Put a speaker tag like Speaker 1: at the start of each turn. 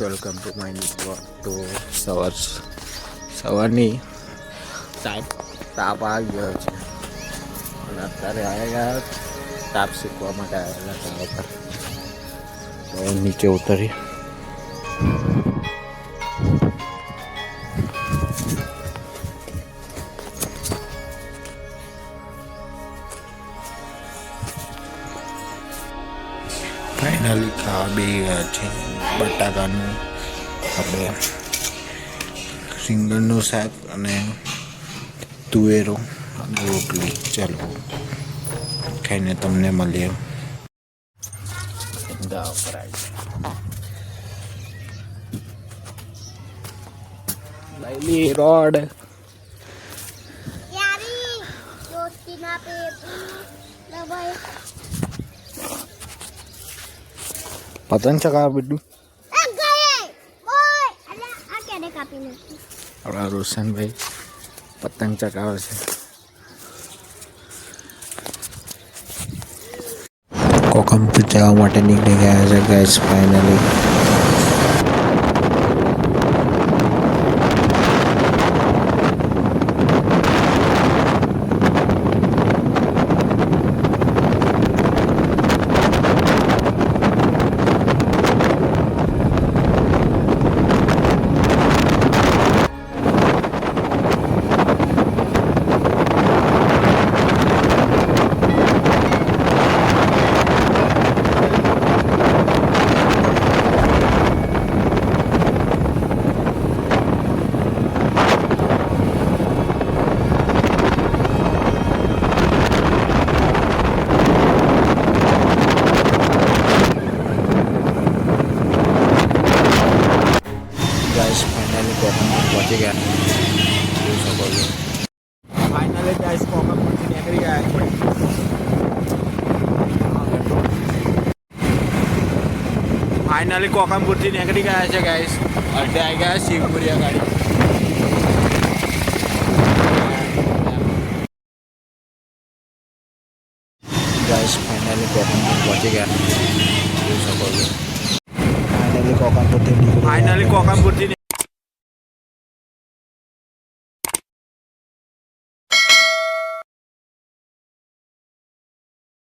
Speaker 1: Welcome to my new blog. તો સવારની તાપ આવી ગયો છે અને અત્યારે આવી ગયા તાપ શીખવા માટે આવેલા હતા પર તો નીચે ઉતરી ફાઇનલી ખાવા બે ગયા છે બટાકાનું આપણે રીંગણનું શાક અને તુવેરો અને રોટલી. ચાલો ખાઈને તમને મળીએ. લઈલી રોડ પતંગ ચગાવ બેટું આપણા રોશનભાઈ પતંગ ચગાવે છે. કોકમ જવા માટે નીકળી ગયા છે ગાઈસ ફાઇનલી. પહોંચી ગયા ફાઇનલી ગાઈસ કોકમથી નીકળી ગયા છે. ફાઇનલી કોકમપુરથી નીકળી ગયા છે ગાઈસ. અડધે આવી ગયા શિવપુરિયા ગાડી. ગાઈસ ફાઇનલી કોકમપુર પહોંચી ગયા. ફાઇનલી કોકમપુરથી